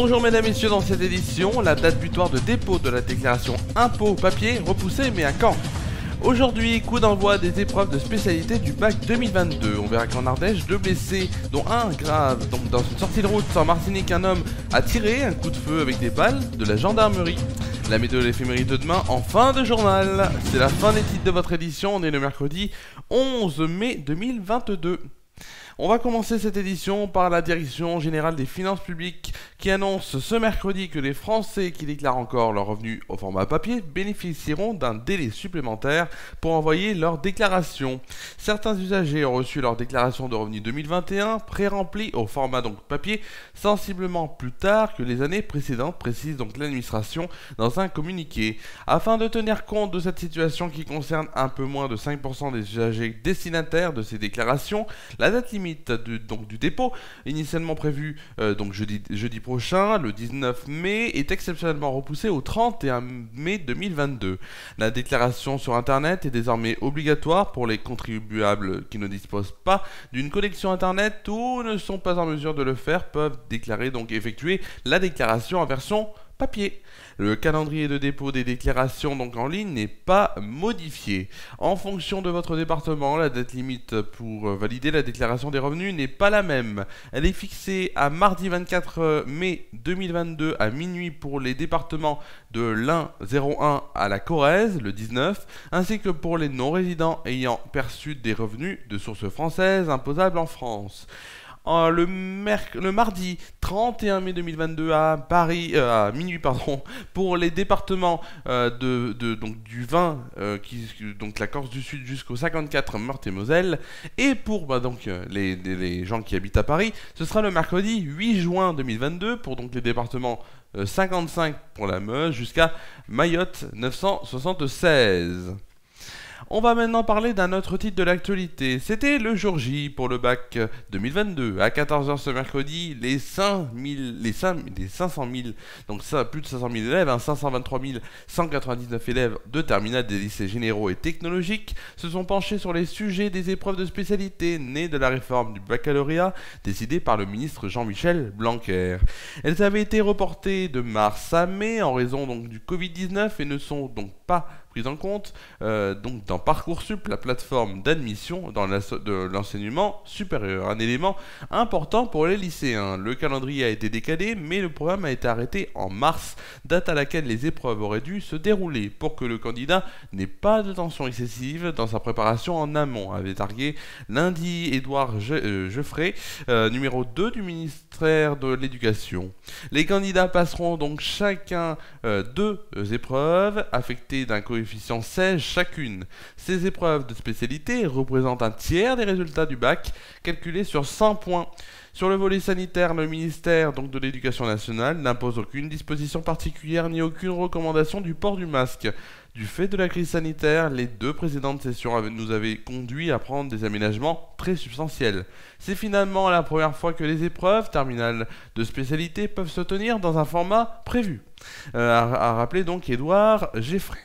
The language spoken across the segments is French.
Bonjour mesdames et messieurs, dans cette édition, la date butoir de dépôt de la déclaration impôt papier repoussée, mais à quand? Aujourd'hui, coup d'envoi des épreuves de spécialité du bac 2022. On verra qu'en Ardèche, 2 blessés, dont un grave. Donc dans une sortie de route en Martinique, un homme a tiré un coup de feu avec des balles de la gendarmerie. La météo de l'éphéméride de demain en fin de journal. C'est la fin des titres de votre édition. On est le mercredi 11 mai 2022. On va commencer cette édition par la Direction Générale des Finances Publiques qui annonce ce mercredi que les Français qui déclarent encore leurs revenus au format papier bénéficieront d'un délai supplémentaire pour envoyer leur déclaration. Certains usagers ont reçu leur déclaration de revenus 2021 pré-remplie au format donc papier sensiblement plus tard que les années précédentes, précise donc l'administration dans un communiqué. Afin de tenir compte de cette situation qui concerne un peu moins de 5% des usagers destinataires de ces déclarations, la date limite du dépôt, initialement prévu donc jeudi prochain, le 19 mai, est exceptionnellement repoussée au 31 mai 2022. La déclaration sur Internet est désormais obligatoire pour les contribuables qui ne disposent pas d'une connexion Internet ou ne sont pas en mesure de le faire, peuvent déclarer donc effectuer la déclaration en version papier. Le calendrier de dépôt des déclarations donc en ligne n'est pas modifié. En fonction de votre département, la date limite pour valider la déclaration des revenus n'est pas la même. Elle est fixée à mardi 24 mai 2022 à minuit pour les départements de l'Ain 01 à la Corrèze, le 19, ainsi que pour les non-résidents ayant perçu des revenus de source française imposables en France. Le mardi 31 mai 2022 à minuit pour les départements donc du 20 donc la Corse du Sud jusqu'au 54 Meurthe et Moselle, et pour les gens qui habitent à Paris, ce sera le mercredi 8 juin 2022 pour donc les départements 55 pour la Meuse jusqu'à Mayotte 976. On va maintenant parler d'un autre titre de l'actualité. C'était le jour J pour le bac 2022. À 14 h ce mercredi, les 500 000, donc ça, plus de 500 000 élèves, 523 199 élèves de terminale des lycées généraux et technologiques se sont penchés sur les sujets des épreuves de spécialité nées de la réforme du baccalauréat décidée par le ministre Jean-Michel Blanquer. Elles avaient été reportées de mars à mai en raison donc du Covid-19 et ne sont donc pas prise en compte donc dans Parcoursup, la plateforme d'admission de l'enseignement supérieur, un élément important pour les lycéens. Le calendrier a été décalé, mais le programme a été arrêté en mars, date à laquelle les épreuves auraient dû se dérouler pour que le candidat n'ait pas de tension excessive dans sa préparation en amont, avait argué lundi Édouard Geoffrey, numéro 2 du ministère de l'Éducation. Les candidats passeront donc chacun 2 épreuves affectées d'un coefficient 16 chacune. Ces épreuves de spécialité représentent un tiers des résultats du bac, calculés sur 100 points. Sur le volet sanitaire, le ministère donc de l'Éducation nationale n'impose aucune disposition particulière ni aucune recommandation du port du masque. Du fait de la crise sanitaire, les 2 précédentes sessions nous avaient conduit à prendre des aménagements très substantiels. C'est finalement la première fois que les épreuves terminales de spécialité peuvent se tenir dans un format prévu, a rappelé donc Édouard Geoffrey.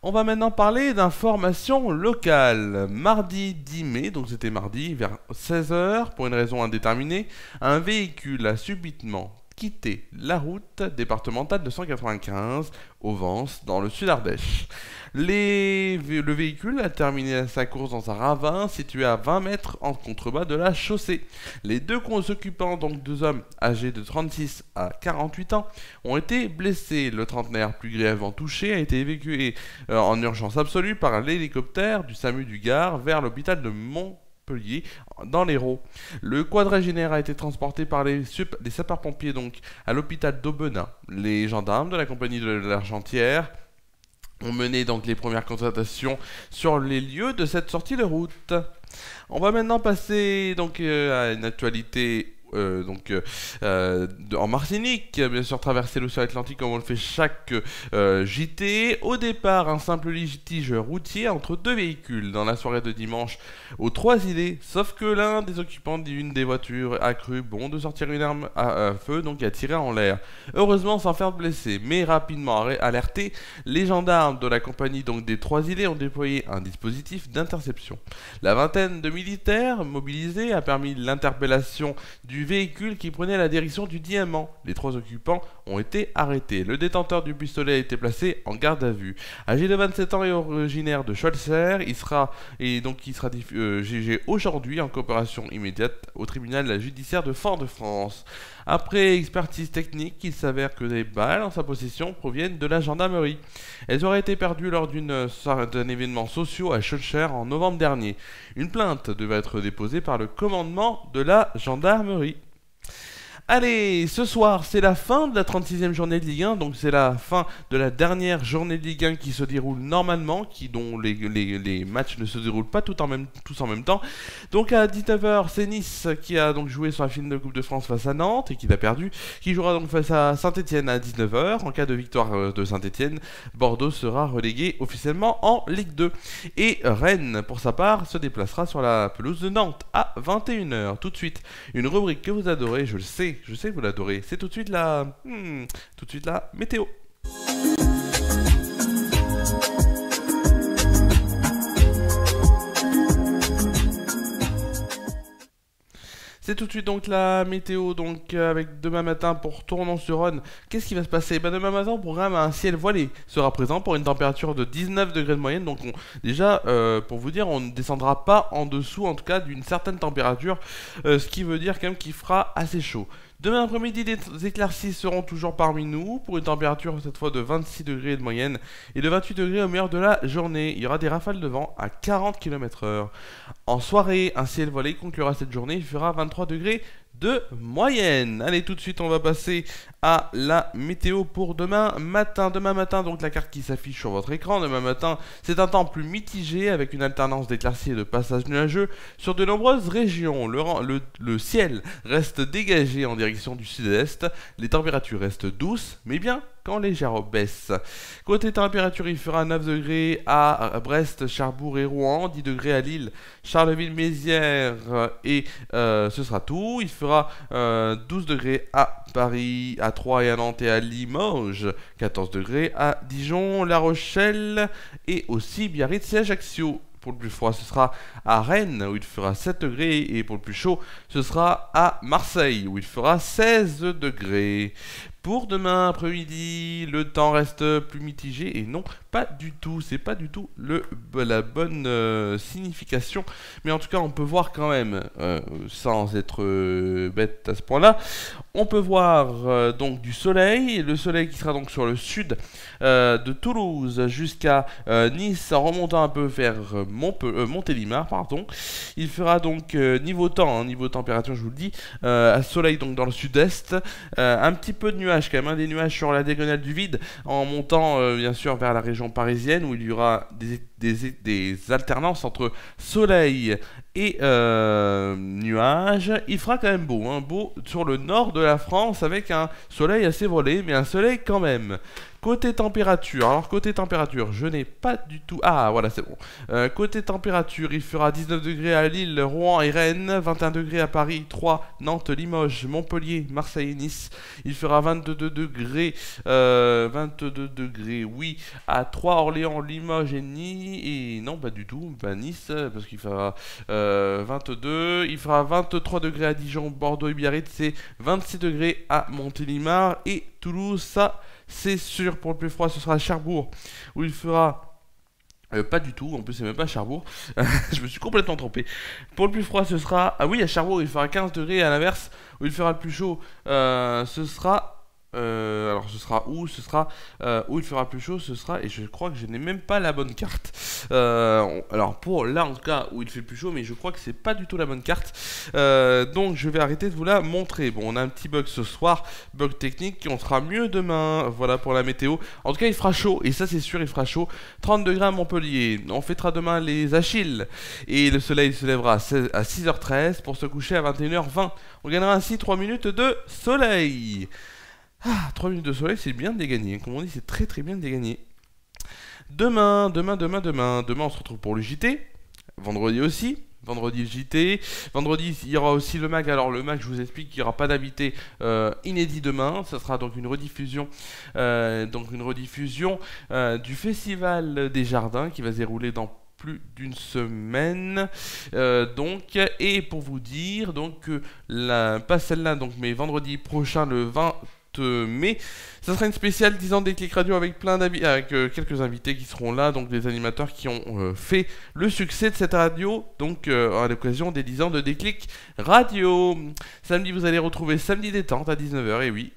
On va maintenant parler d'informations locales. Mardi 10 mai, donc c'était mardi, vers 16 h, pour une raison indéterminée, un véhicule a subitement quitté la route départementale 295 au Vence, dans le sud Ardèche. Le véhicule a terminé sa course dans un ravin situé à 20 mètres en contrebas de la chaussée. Les 2 occupants, donc 2 hommes âgés de 36 à 48 ans, ont été blessés. Le trentenaire, plus grièvement touché, a été évacué en urgence absolue par l'hélicoptère du SAMU du Gard vers l'hôpital de Montpellier dans l'Hérault. Le quadragénaire a été transporté par les sapeurs-pompiers donc à l'hôpital d'Aubenas. Les gendarmes de la compagnie de l'Argentière ont mené donc les premières constatations sur les lieux de cette sortie de route. On va maintenant passer donc à une actualité en Martinique, bien sûr traverser l'océan Atlantique comme on le fait chaque JT. Au départ, un simple litige routier entre 2 véhicules dans la soirée de dimanche aux 3 îlets, sauf que l'un des occupants d'une des voitures a cru bon de sortir une arme à feu, donc a tiré en l'air. Heureusement sans faire de blessés, mais rapidement alertés, les gendarmes de la compagnie donc des 3 îlets ont déployé un dispositif d'interception. La vingtaine de militaires mobilisés a permis l'interpellation du du véhicule qui prenait la direction du Diamant. Les 3 occupants ont été arrêtés. Le détenteur du pistolet a été placé en garde à vue. Âgé de 27 ans et originaire de Scholzer, il sera jugé aujourd'hui en coopération immédiate au tribunal judiciaire de Fort-de-France. Après expertise technique, il s'avère que des balles en sa possession proviennent de la gendarmerie. Elles auraient été perdues lors d'un événement social à Scholzer en novembre dernier. Une plainte devait être déposée par le commandement de la gendarmerie. Allez, ce soir, c'est la fin de la 36e journée de Ligue 1, donc c'est la fin de la dernière journée de Ligue 1 qui se déroule normalement, dont les matchs ne se déroulent pas tous en même temps. Donc à 19h, c'est Nice qui a donc joué sur la finale de Coupe de France face à Nantes et qui l'a perdu, qui jouera donc face à Saint-Etienne à 19h. En cas de victoire de Saint-Etienne, Bordeaux sera relégué officiellement en Ligue 2. Et Rennes, pour sa part, se déplacera sur la pelouse de Nantes à 21h. Tout de suite, une rubrique que vous adorez, je le sais. Je sais que vous l'adorez. C'est tout de suite la météo. C'est tout de suite donc la météo, donc avec demain matin pour Tournon-sur-Rhône. Qu'est-ce qui va se passer? Demain matin, le programme un ciel voilé sera présent pour une température de 19 degrés de moyenne. Donc déjà, pour vous dire, on ne descendra pas en dessous, en tout cas, d'une certaine température, ce qui veut dire quand même qu'il fera assez chaud. Demain après-midi, les éclaircies seront toujours parmi nous pour une température cette fois de 26 degrés de moyenne et de 28 degrés au meilleur de la journée. Il y aura des rafales de vent à 40 km/h. En soirée, un ciel voilé conclura cette journée. Il fera 23 degrés de moyenne. Allez, tout de suite, on va passer à la météo pour demain matin. Demain matin, donc la carte qui s'affiche sur votre écran. Demain matin, c'est un temps plus mitigé avec une alternance d'éclaircies et de passages nuageux sur de nombreuses régions. Le ciel reste dégagé en direction du sud-est. Les températures restent douces, mais bien qu'en légère baisse. Côté température, il fera 9 degrés à Brest, Cherbourg et Rouen, 10 degrés à Lille, Charleville-Mézières et ce sera tout. Il fera 12 degrés à Paris, à Troyes et à Nantes et à Limoges, 14 degrés à Dijon, La Rochelle et aussi Biarritz et Ajaccio. Pour le plus froid, ce sera à Rennes, où il fera 7 degrés, et pour le plus chaud, ce sera à Marseille, où il fera 16 degrés. Pour demain après-midi, le temps reste plus mitigé, et non, pas du tout, c'est pas du tout la bonne signification, mais en tout cas, on peut voir quand même, sans être bête à ce point-là, on peut voir donc du soleil, le soleil qui sera donc sur le sud de Toulouse jusqu'à Nice, en remontant un peu vers Montélimar, pardon. Il fera donc niveau temps, niveau température, je vous le dis, soleil donc dans le sud-est, un petit peu de nuages quand même, des nuages sur la diagonale du vide, en montant bien sûr vers la région parisienne où il y aura des alternances entre soleil et nuages. Il fera quand même beau, beau sur le nord de la France avec un soleil assez voilé, mais un soleil quand même. Côté température, alors côté température, je n'ai pas du tout... Ah, voilà, c'est bon. Côté température, il fera 19 degrés à Lille, Rouen et Rennes, 21 degrés à Paris, Troyes, Nantes, Limoges, Montpellier, Marseille et Nice. Il fera 22 degrés, oui, à Troyes, Orléans, Limoges et Nice. Et non, pas du tout, pas Nice, parce qu'il fera 22. Il fera 23 degrés à Dijon, Bordeaux et Biarritz, et 26 degrés à Montélimar et Toulouse, ça... C'est sûr, pour le plus froid, ce sera à Cherbourg, où il fera... pas du tout, en plus c'est même pas à Cherbourg, je me suis complètement trompé. Pour le plus froid, ce sera... Ah oui, à Cherbourg, il fera 15 degrés, et à l'inverse, où il fera le plus chaud, ce sera... alors ce sera où? Ce sera où il fera plus chaud, ce sera, et je crois que je n'ai même pas la bonne carte. Alors pour là en tout cas où il fait le plus chaud, mais je crois que c'est pas du tout la bonne carte. Donc je vais arrêter de vous la montrer. Bon, on a un petit bug ce soir, bug technique, on sera mieux demain. Voilà pour la météo. En tout cas il fera chaud, et ça c'est sûr, il fera chaud. 30 degrés à Montpellier. On fêtera demain les Achilles, et le soleil se lèvera à 6h13 pour se coucher à 21h20. On gagnera ainsi 3 minutes de soleil. 3 minutes de soleil, c'est bien de les gagner. Comme on dit, c'est très très bien de les gagner. Demain, on se retrouve pour le JT. Vendredi aussi. Vendredi le JT. Vendredi, il y aura aussi le MAG. Alors le MAG, je vous explique qu'il n'y aura pas d'invité inédit demain. Ça sera donc une rediffusion, du Festival des Jardins qui va se dérouler dans plus d'une semaine. Et pour vous dire, pas celle-là, mais vendredi prochain, le 20 mai, ça sera une spéciale 10 ans Déclic Radio avec quelques invités qui seront là, donc des animateurs qui ont fait le succès de cette radio, à l'occasion des 10 ans de Déclic Radio. Samedi, vous allez retrouver Samedi Détente à 19h, et oui,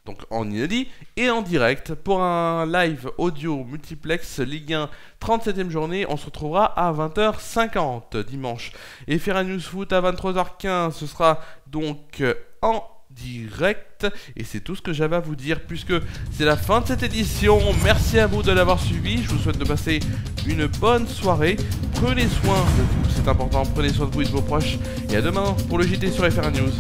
donc en inédit et en direct pour un live audio multiplex Ligue 1 37e journée. On se retrouvera à 20h50 dimanche. Et Fera News Foot à 23h15, ce sera donc en direct. Et c'est tout ce que j'avais à vous dire puisque c'est la fin de cette édition. Merci à vous de l'avoir suivi. Je vous souhaite de passer une bonne soirée. Prenez soin de vous, c'est important. Prenez soin de vous et de vos proches. Et à demain pour le JT sur FR News.